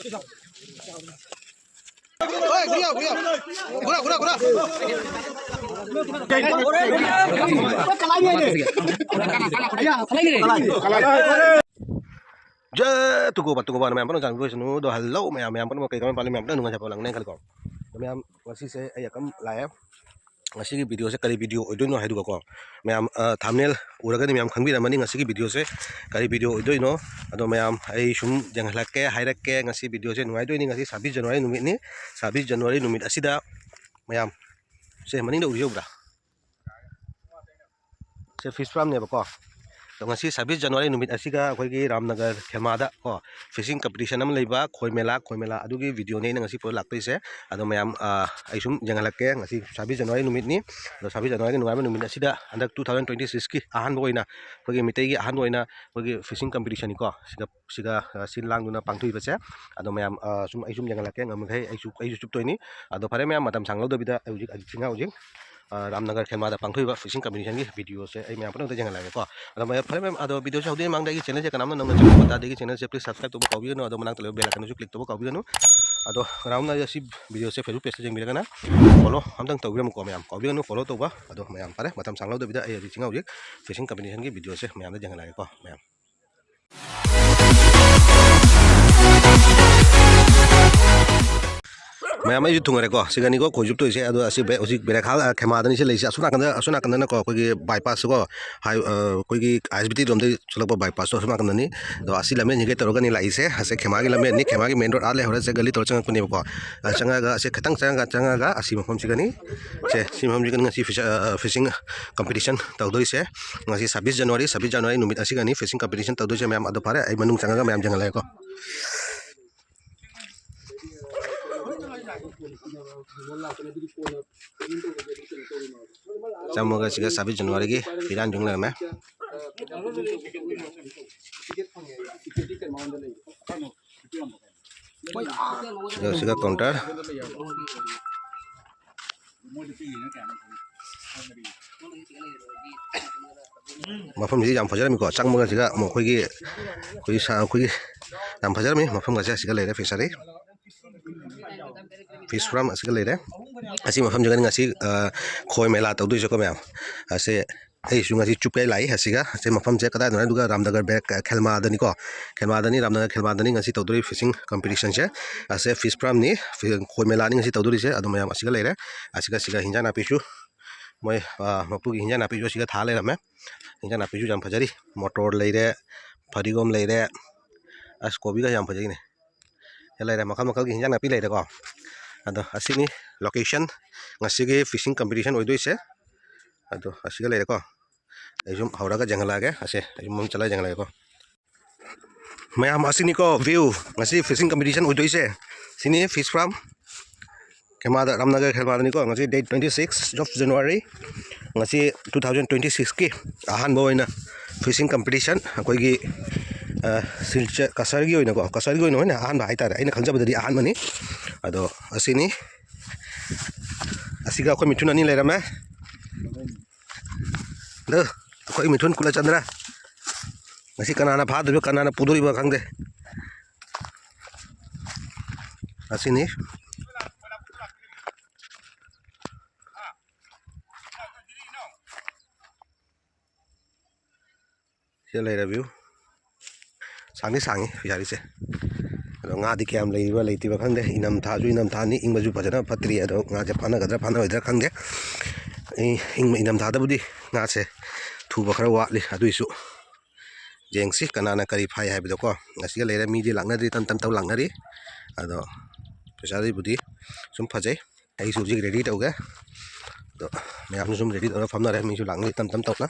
Je tuku ba memang jangan gue senu do hello memang pun kayak kami paling memang nungan siapa lang neng kali kok memang masih saya ayah kam lah ya masih video saya kali video itu no hidup kok memang thumbnail udah kan memang kami namanya ngasih video saya kali video itu no atau memang ay sum jangan laki hai laki ngasih video saya nungai itu ini ngasih 26 Januari numit ini 26 Januari numit asida memang saya mending dah udah udah saya fish farm nih kok तो ngasi 26 Januari numit asiga akhoi Ramnagar Khelmada ko fishing competition am leiba khoi mela adugi video ne ngasi pro lakpoi se ado mayam aisum jangalakke ngasi 26 Januari numit ni do 26 Januari nungai numit asida andak 2026 ki ahan boina khoi mitei gi ahan boina khoi fishing competition ko siga sin lang duna pangthui base ado mayam sum aisum jangalakke ngamgai aisu chup toini ado pare mayam matam sanglo do bida ujik ajinga ujik Ramnagar Khelmada pangthui fishing competition ki video se ai mayam pun jangan lagi ko ado mayam pare mayam ado video se hudi mang dagi channel se kanam namna channel bata dagi channel se please subscribe to kawi no ado manang tele bell icon su click to kawi no ado ramna ya si video se Facebook page se jeng bilagana follow hamdang to gram ko mayam kawi no follow to ba ado mayam pare matam sanglo do bida ai adi chinga ujik fishing competition ki video se mayam jangan lagi ko mayam मैं मैं थोड़े को सिगनी को खोजुप तो इसे बेरे खाल खेमादनी से लेसे असुना कंदना को कोई बाईपास को हाई कोई आईएसबीटी रोम चलप बाईपास तो असुना कंदनी तो असी लमे निगे तरोगनी लाइसे हसे खेमा की लमे नि खेमा की मेन रोड आले होरे से गली तोर चंगकुनी को चंगागा से खतंग चंगागा असी मफम सिगनी से सिमहम जिगन ngasi fishing competition tawdoi se ngasi 26 Januari numit asigani fishing competition tawdoi se ma'am ado pare ai manung changaga ma'am jangan lai ko Semoga sih 26 Januari ki piran jung lah mah. Sih counter. Mafam sih jam fajar mi ko chang moga sih mau koi jam fajar mi mafam gak sih leh fishery. Fish farm asik leh asih mafam juga ngasih khoi mela tau tu juga ma'am asih sungai si cukai lai asiga asih mafam je kata dona juga Ramnagar Khelmada ni ko Ramnagar Khelmada ni ngasih tau tu fishing competition je asih fish farm ni khoi mela ni ngasih tau tu je ado ma'am asik leh asiga hinja na pisu moi mapu ki hinja na pisu asiga thale rame hinja na pisu jam fajari motor leh farigom leh as kobi ka jam fajari ni leh makal ki hinja na pi leh ko ado asini location ngasih fishing competition oidoi se ado asiga leh ko ajum haura ka jangala ge ase ajum mum chala jangala ko mayam asini ko view ngasih fishing competition oidoi se sini fish farm Khelmada Ramnagar Khelmada ni ko ngasih date 26 of January ngasih 2026 ki ahan boina fishing competition koi gi silcha kasargi oina ko kasargi oina na ahan ba haitara aina khangjabadadi ahan mani ado asini asiga ko mithun ani lerama do ko mithun kula chandra ngasi kanana phadu kanana puduri ba khangde asini sila review sangi fishery se nga di kyam leiba leitiba khangde inam tha ni ingmaju phajana phatri ado nga je phana gadra phana oidra khangde inam tha da budi nga se thuba khara watli adu isu jengsi kanana kari phai hai bido ko ngasi leira mi di langnari tan taw langnari ado fishery budi sum phajai ai su jig ready tawga do me apnu sum ready ora famna re mi su langni tam tawna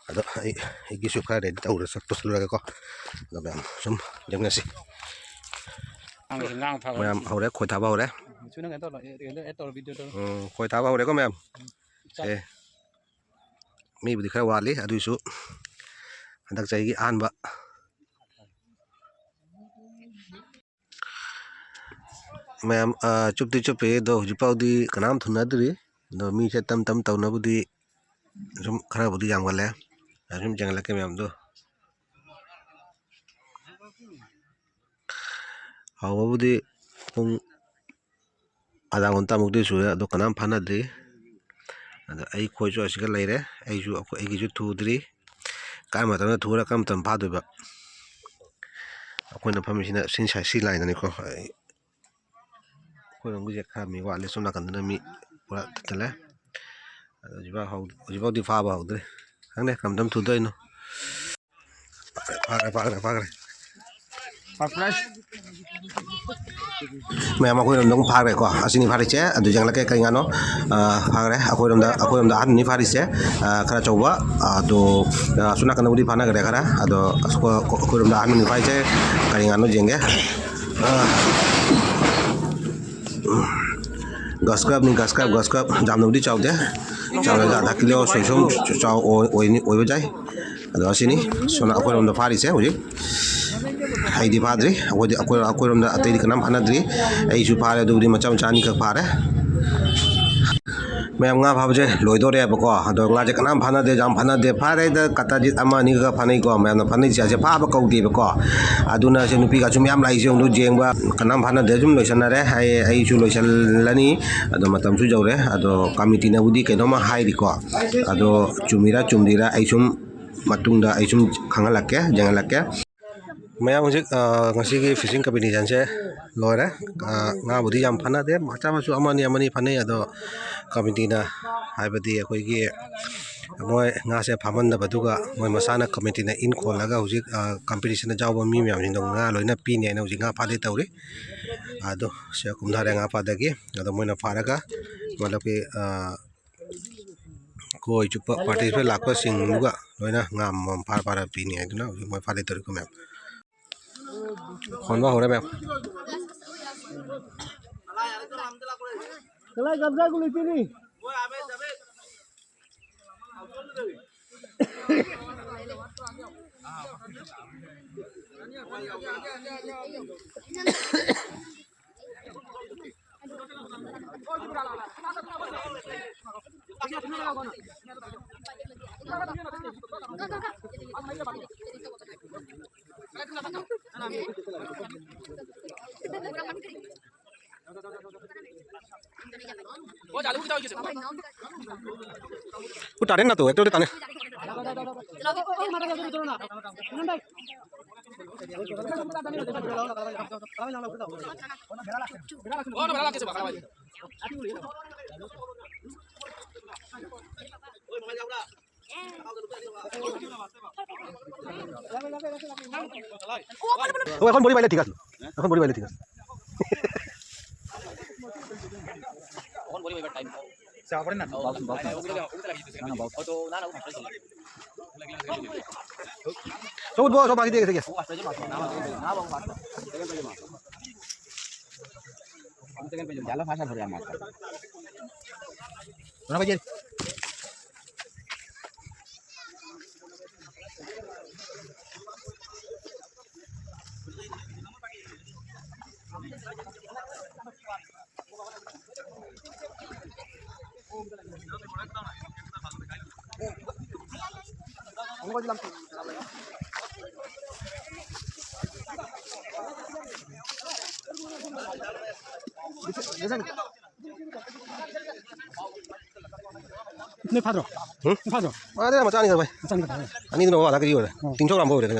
ado ai gisu khara ready tawra sak toslura ko do me sum jengna si ma'am हो रहा खोई थाबा हो रहा खोई थाबा हो रहा को मैम ए मी बुद्धि खरा वाली अदुइसु हंदक चाहिए आनबा मैम चुपती चुपे दो हुजुपाउदी कनाम थुनादरी दो मी से तम तौनाबुदी जुम खरा बुद्धि जामगले जुम जंगलके मैम दो ꯍꯧꯕꯕꯨꯗꯤ ꯄꯨꯡ ꯑꯙꯥ ꯘꯟꯇꯥꯃꯨꯛꯇꯤ ꯁꯨꯔꯦ ꯑꯗꯣ ꯀꯅꯥꯝ ꯐꯥꯅꯗ꯭ꯔꯤ ꯑꯗ ꯑꯩ ꯈꯣꯏꯁꯨ ꯑꯁꯤꯒ ꯂꯩꯔꯦ ꯑꯩꯒꯤꯁꯨ ꯊꯨꯗ꯭ꯔꯤ ꯀꯔꯝꯕ ꯃꯇꯝꯗ ꯊꯨꯔ ꯀꯔꯝꯕ ꯃꯇꯝ ꯐꯥꯗꯣꯏꯕ ꯑꯩꯈꯣꯏꯅ ꯐꯝꯃꯤꯁꯤꯅ ꯁꯤ ꯂꯥꯏꯟꯗꯅꯤꯀꯣ ꯑꯩꯈꯣꯏꯔꯣꯝꯒꯤꯁꯦ ꯈꯔ ꯃꯤ ꯋꯥꯠꯂꯦ ꯁꯣꯝ ꯅꯥꯀꯟꯗꯅ ꯃꯤ ꯄꯨꯔꯥ ꯊꯠꯇꯜꯂꯦ ꯑꯗꯣ ꯍꯧꯖꯤꯛꯐꯥꯎꯗꯤ ꯐꯥꯕ ꯍꯧꯗ꯭ꯔꯤ ꯈꯪꯗꯦ ꯀꯔꯝ ꯃꯇꯝ ꯊꯨꯗꯣꯏꯅꯣ ꯐꯥꯈ꯭ꯔꯦ ꯃꯌꯥꯝ ꯑꯩꯈꯣꯏꯔꯣꯝꯗ ꯑꯃꯨꯛ ꯐꯥꯈ꯭ꯔꯦꯀꯣ ꯑꯁꯤꯅꯤ ꯐꯥꯔꯤꯁꯦ ꯑꯗꯨ ꯌꯦꯡꯂꯛꯀꯦ ꯀꯔꯤ ꯉꯥꯅꯣ ꯐꯥꯈ꯭ꯔꯦ ꯑꯩꯈꯣꯏꯔꯣꯝꯗ ꯑꯍꯟꯅꯤ ꯐꯥꯔꯤꯁꯦ ꯈꯔ ꯑꯆꯧꯕ ꯑꯗꯣ ꯑꯁꯣꯝ ꯅꯥꯀꯟꯗꯕꯨꯗꯤ ꯐꯥꯅꯈ꯭ꯔꯦ ꯈꯔ ꯑꯗꯣ ꯑꯩꯈꯣꯏꯔꯣꯝꯗ ꯑꯍꯟꯅꯤ ꯐꯥꯔꯤꯁꯦ ꯀꯔꯤ ꯉꯥꯅꯣ ꯌꯦꯡꯒꯦ ꯒꯁ ꯀꯞ ꯌꯥꯝꯅꯕꯨꯗꯤ ꯆꯥꯎꯗꯦ ꯆꯥꯎꯔꯒ ꯑꯙꯥ ꯀꯤꯂꯣ ꯁꯣꯏꯁꯣꯝ ꯑꯣꯏꯕ ꯌꯥꯏ ꯑꯗꯣ ꯑꯁꯤꯅꯤ ꯑꯩꯈꯣꯏꯔꯣꯝꯗ ꯐꯥꯔꯤꯁꯦ ꯍꯧꯖꯤꯛ ꯑꯩꯗꯤ ꯐꯥꯗ꯭ꯔꯤ ꯑꯩꯈꯣꯏꯔꯣꯝꯗ ꯑꯇꯩꯗꯤ ꯀꯅꯥꯝ ꯐꯥꯅꯗ꯭ꯔꯤ ꯑꯩꯁꯨ ꯐꯥꯔꯦ ꯑꯗꯨꯕꯨꯗꯤ ꯃꯆꯥ ꯑꯅꯤꯈꯛ ꯐꯥꯔꯦ ꯃꯌꯥꯝ ꯉꯥ ꯐꯥꯕꯁꯦ ꯂꯣꯏꯗꯣꯔꯦꯕꯀꯣ ꯑꯗꯣ ꯉꯥꯁꯦ ꯀꯅꯥꯝ ꯐꯥꯅꯗꯦ ꯌꯥꯝ ꯐꯥꯅꯗꯦ ꯐꯥꯔꯦꯗ ꯀꯇꯥꯖꯤꯠ ꯑꯃ ꯑꯅꯤꯒ ꯐꯥꯅꯩꯀꯣ ꯃꯌꯥꯝꯅ ꯐꯥꯅꯩꯁꯦ ꯑꯁꯦ ꯐꯥꯕ ꯀꯧꯗꯦꯕꯀꯣ ꯑꯗꯨꯅ ꯁꯦ ꯅꯨꯄꯤꯒꯁꯨ ꯃꯌꯥꯝ ꯂꯥꯛꯏꯁꯦ ꯌꯦꯡꯕ ꯀꯅꯥꯝ ꯐꯥꯅꯗꯦ ꯁꯨꯝ ꯂꯣꯏꯁꯟꯅꯔꯦ ꯑꯩꯁꯨ ꯂꯣꯏꯁꯜꯂꯅꯤ ꯑꯗꯣ ꯃꯇꯝꯁꯨ ꯌꯧꯔꯦ ꯑꯗꯣ ꯀꯃꯤꯇꯤꯅꯕꯨꯗꯤ ꯀꯩꯅꯣꯝꯃ ꯍꯥꯏꯔꯤꯀꯣ ꯑꯗꯣ ꯆꯨꯝꯃꯤꯔꯥ ꯆꯨꯝꯗꯤꯔꯥ ꯑꯩ ꯁꯨꯝ ꯃꯇꯨꯡꯗ ꯑꯩ ꯁꯨꯝ ꯈꯪꯍꯜꯂꯛꯀꯦ ꯌꯦꯡꯍꯜꯂꯛꯀꯦ ꯃꯌꯥꯝ ꯍꯧꯖꯤꯛ ꯉꯁꯤꯒꯤ ꯐꯤꯁꯤꯡ ꯀꯝꯄꯤꯇꯤꯁꯟꯁꯦ ꯂꯣꯏꯔꯦ ꯉꯥꯕꯨꯗꯤ ꯌꯥꯝ ꯐꯅꯗꯦ ꯃꯆꯥ ꯃꯁꯨ ꯑꯃꯅꯤ ꯐꯅꯩ ꯑꯗꯣ ꯀꯃꯤꯇꯤꯅ ꯍꯥꯏꯕꯗꯤ ꯑꯩꯈꯣꯏꯒꯤ ꯃꯣꯏ ꯉꯥꯁꯦ ꯐꯥꯃꯟꯗꯕꯗꯨꯒ ꯃꯣꯏ ꯃꯁꯥꯅ ꯀꯃꯤꯇꯤꯅ ꯏꯟ ꯈꯣꯜꯂꯒ ꯍꯧꯖꯤꯛ ꯀꯝꯄꯤꯇꯤꯁꯟꯗ ꯌꯥꯎꯕ ꯃꯤ ꯃꯌꯥꯝꯁꯤꯡꯗꯣ ꯉꯥ ꯂꯣꯏꯅ ꯄꯤꯅꯤ ꯍꯥꯏꯅ ꯍꯧꯖꯤꯛ ꯉꯥ ꯐꯥꯗꯦ ꯇꯧꯔꯤ ꯑꯗꯣ ꯁꯦ ꯀꯨꯝꯊꯔꯦ ꯉꯥ ꯐꯥꯗꯒꯤ ꯑꯗꯣ ꯃꯣꯏꯅ ꯐꯥꯔꯒ ꯃꯇꯂꯕꯀꯤ ꯈꯣꯏ ꯆꯨꯞꯄ ꯄꯥꯔꯇꯤꯁꯤꯄꯦꯠ ꯂꯥꯛꯄꯁꯤꯡꯗꯨꯒ ꯂꯣꯏꯅ ꯉꯥ ꯑꯃꯃꯝ ꯐꯥꯔ ꯄꯤꯅꯤ ꯍꯥꯏꯗꯨꯅ ꯍꯧꯖꯤꯛ ꯃꯣꯏ ꯐꯥꯗꯦ ꯇꯧꯔꯤꯀꯣ ꯃꯌꯥꯝ ꯈꯣꯟꯕ ꯍꯧꯔꯦ ꯃꯌꯥꯝ Udah na tuh, itu udah tanya. Oh, এখন বড়ি বাইলে ঠিক আছে। এখন বড়ি বাইলে ঠিক আছে। এখন বড়ি বাইবার টাইম। চাও পড়ে না। না বাউ। তো না না উঠে চলে। সব বড় সব বাকি দিয়ে গেছে। না বাউ মাছ। সেকেন্ড পেজে মাছ। আমি সেকেন্ড পেজে জালা ভাষা ধরে মাছ। না ভাই कितने फादरो? फादरो? अरे मचा नहीं कर भाई। मचा नहीं कर। अनी तो नवा आधा करी हो रहा है। 300 ग्राम हो रहा है।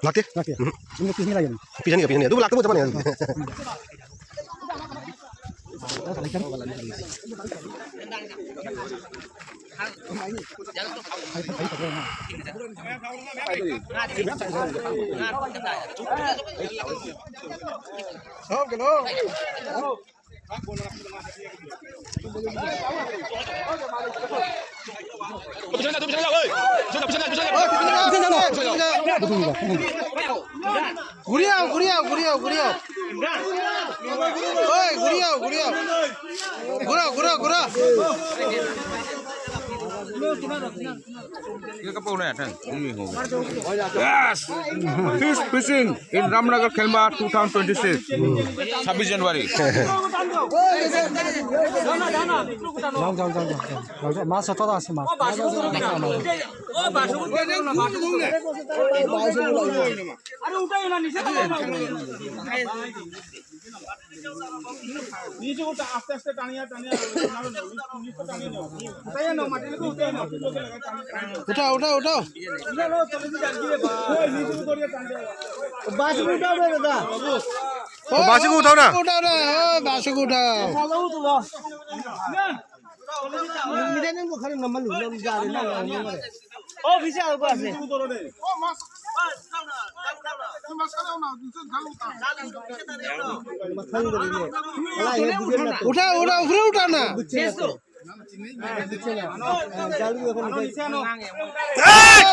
लाते? लाते। इनमें किसने लाया? पीछे नहीं। दो लाते मुझे पता नहीं। Yes! Fish fishing in Ramnagar Khelma 2026. 26 January. মাছ অত আছে মাছ আস্তে আস্তে টানিয়া টানিয়া উঠাও উঠাও উঠাও বাসিকে উঠাও না উঠাও না বাসুক উঠাও ও ভিসা অল্প আছে উঠাও উঠাও উপরে উঠাও না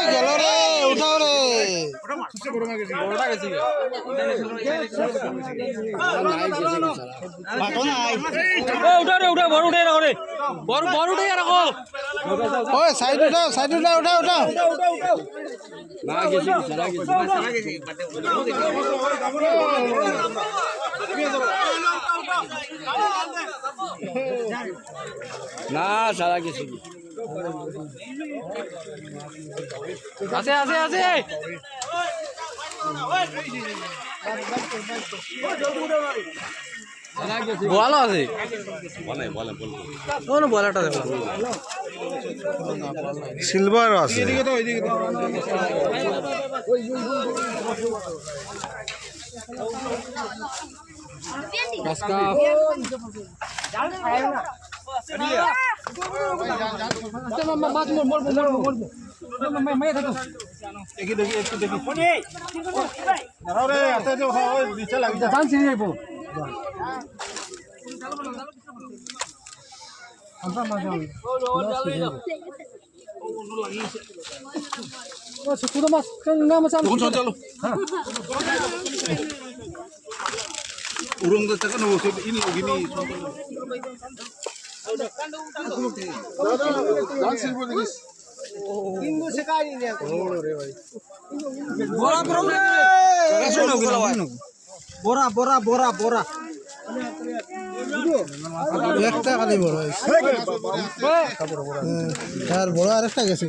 গেল রে উঠাও রে ওই সাইড উঠাও সাইড উঠাও উঠাও উঠাও না সারা কিছু আছে আছে আছে ভালো আছে বলাটা দেখো সিলভার আছে বড়া বড়া বড়া বড়া একটা খালি বড় আর বড় আরেকটা গেছে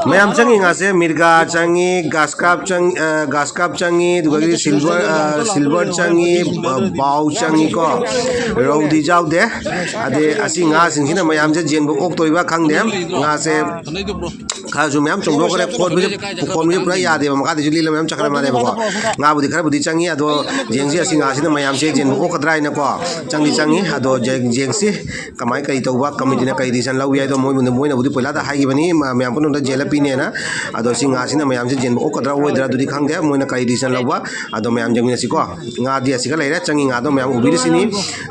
मैम चंगी से मिर्गा चंगी घास काप चंगी सिल्वर चंगी बाउ चंगी को रौदी जाऊदे अदे असी मैम से जेन ओक्तोइबा खंगदे से खाजु मैम चोंदो करे फोन भी पूरा याद है मका दिजु लीला मैम चक्र मारे बको ngaबुदी खरबुदी चंगी अदो जेंसी असी से मैम से जेन ओकद्राय नको चंगी अदो जेंसी कमाई कई तौबा कमिटी ने कई डिसीजन लौ याय दो मोय बुदी पहिला दा हागिबनी मैम को नो जेल पीने ना अदो सिंगासिना मैम से जेन ओकद्रा ओइद्रा दुदी खंगदे मोयना कई डिसीजन लौबा अदो मैम जंगी सिको nga di asiga leire changi nga do ma'am उबीर सिनी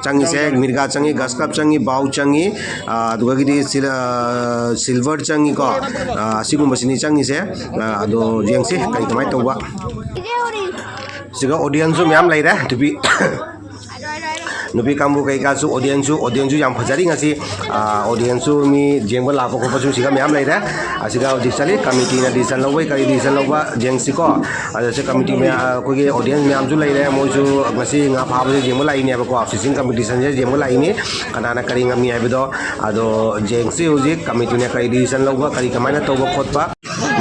changi से मिर्गा चंगी गस्कप चंगी बाउ चंगी अदुगा गिदी सिल्वर चंगी को सिगुम बसिनी चंगी से अदो जेंसी कई कमाई तौबा सिगा ऑडियंस मैम लेire टुबी नुपी कामबु कईकासु ऑडियंस याम फजारी ngasi ऑडियंस मी जेंबो लापो खोपसु सिगा मैम लेire asiga डिसली कमिटी ना डिसीजन लौबै कई डिसीजन लौबा जेंसी को असे कमिटी में कोई ऑडियंस मैम जु लेire मोजु ngasi nga फाबजे जेंबो लाइने बको फिशिंग कंपटीशन जे जेंबो लाइने कनाना करी ngami हाइबदो अदो जेंसी हुजी कमिटी ने कई डिसीजन लौबा कई कमाइना तौबा खोतबा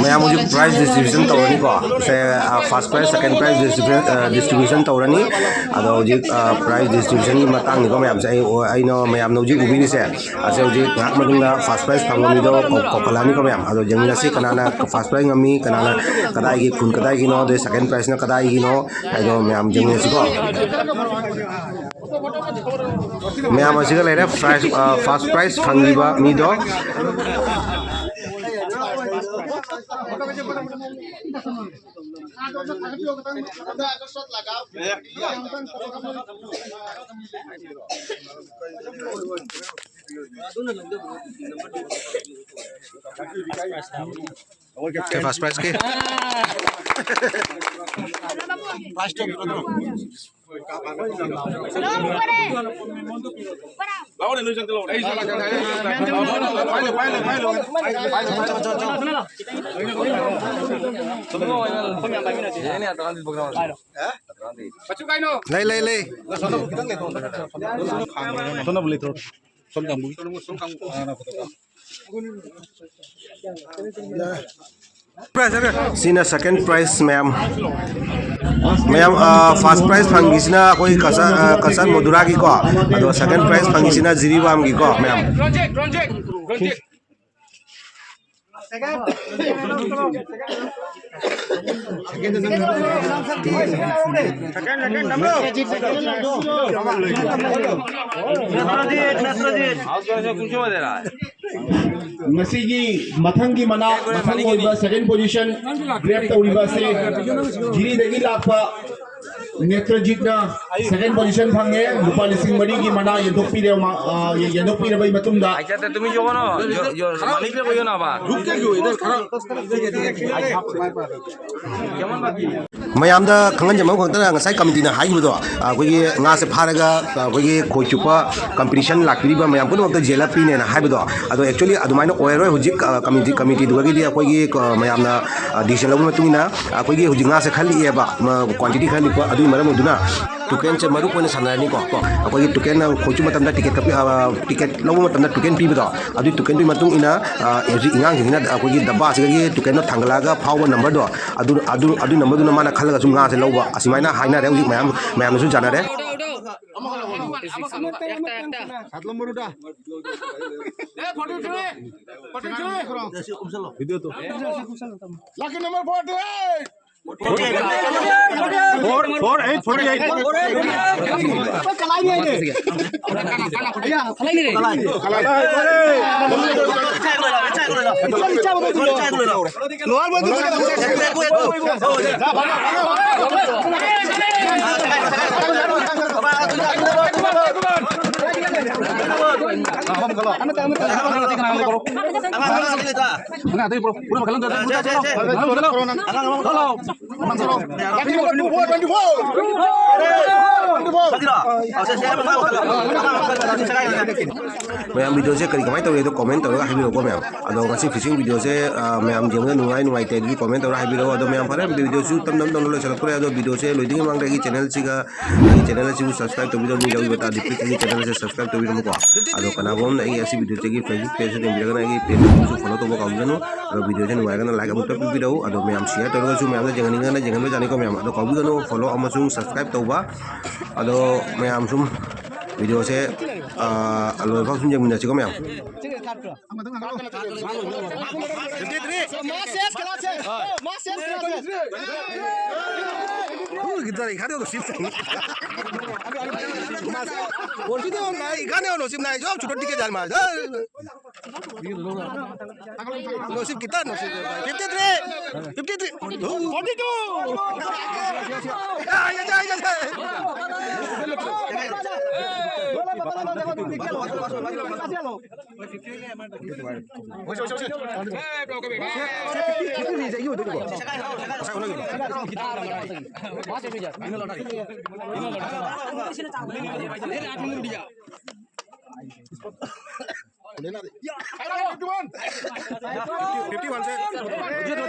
मैम मुझे प्राइज डिस्ट्रीब्यूशन तौरनी को से first prize second prize distribution तौरनी अदो हुजी प्राइज डिस्ट्रीब्यूशन की मतंग निको मैम से आइनो मैम नौजी उबिनी से असे हुजी नाक मदुंगा फर्स्ट प्राइज फंगमी दो कोकलानी को मैम अदो जंगना से कनाना फर्स्ट प्राइज ngami कनाना कदाई की खून कदाई की नो दे सेकंड प्राइज ना कदाई की नो आइनो मैम जंगना से को मैम असिगा लेरे फर्स्ट प्राइज फंगीबा मी दो क्या फर्स्ट प्राइस के ले सीना second price ma'am first price फंगिसिना कोई कसन मधुरा की को अदो सेकंड प्राइस फंगिसिना जिरीबाम की को मैम मसीगी मथंगी मना मथंग होइबा सेकंड पोजीशन ग्रैब तौरिबा से जिरी देगी लापा नेत्रजीत ना सेकंड पोजीशन फंगे रुपा लिसिंग मरी की मना यदोपीरे भाई मतुंगा अच्छा तुम जो बनो जो मालिक पे कोई ना बा रुक के जो इधर खड़ा मैम खंगन खंगना गसाई कमिटीना हाइबदो अखोगी nga से फारगा अखोगी खोई चुपा कंपटीशन लाक्तिरिबा मैम पुनमक जेल पीनेना हाइबदो अदो एक्चुअली अदुमाइना ओयरोय हुजिक कमिटी दुगीदी अखोगी मैमना डिसीजन लौब मतुंगिना अखोगी हुजिक nga से खलिएबा क्वांटिटी खलिपा अदुई मरम दुना टुकेन से मरु कोने सानानी को अखोगी toucan खोचु मतमदा ticket लौब मतमदा toucan पीबदो अदुई toucan P मतुंग इना हुजिक इंगांग जिना अखोगी दब्बा सिगगी टुकेन थांगलागा फाव नंबर दो अदु नंबर दुना माना खलगा सुम nga से लौब असिमाइना हाइना रे हुजिक मैम सु जाना रे Lucky number 48. मैम वीडियो से करी कमाई तौरे तो कमेंट तौर हाइबिरो मैम अदो गसी फिशिंग वीडियो से मैम जेंगे नुंगाई ते कमेंट तौर हाइबिरो अदो मैम फरे वीडियो सु तम तम लो चलतरे अदो वीडियो से लोइदिंग मांग रे चैनल सिगा चैनल से सब्सक्राइब तौबिरो नि जाउ बता दिपि चैनल से सब्सक्राइब तौबिरो को अदो कनागोम नै ऐसी वीडियो से फेसबुक पेज से देबिरो ना पेज सु फॉलो तो काउजनो अदो वीडियो से नुगाई ना लाइक अमु वीडियो अदो मैम शेयर तौर सु मैम जेंगनि ना जेंगन जानि को मैम अदो काउजनो फॉलो अमसु सब्सक्राइब तौबा अदो मैम सुम वीडियो से अलग भाग सुन जमीन अच्छी को ma'am kita ikan itu sip और सीधे ना इकाने हो नसीब ना जो छोटे टिके जाल मार नसीब कितना नसीब 53 42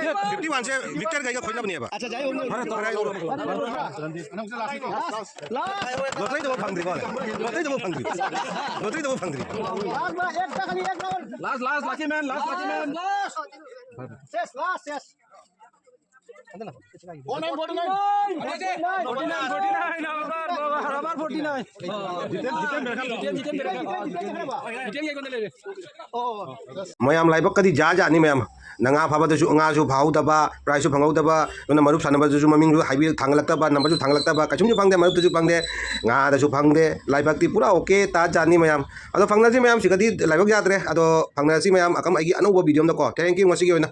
51 से विक्टर गई का खोजना बनिया बा अच्छा जाए लोटरी तो फंगरी बोल लोटरी तो फंगरी लास्ट लकी मैन शेष मैम लाइबक कदी जा जानी मैम नंगा फाबदसु अंगासु फाउदबा प्राइसु फंगौदबा नोना मरुप सानबदसु ममिंगु हाइबि थांगलक्तबा नंबरसु थांगलक्तबा कचुमजु फंगदे मरुपदसु फंगदे ngaदसु फंगदे लाइबकती पूरा ओके ता जानी मैम अदो फंगनासि मैम सिगदी लाइबक याद्रे अदो फंगनासि मैम अकम आगी अनौबो वीडियो म को thank you ngasi gi oina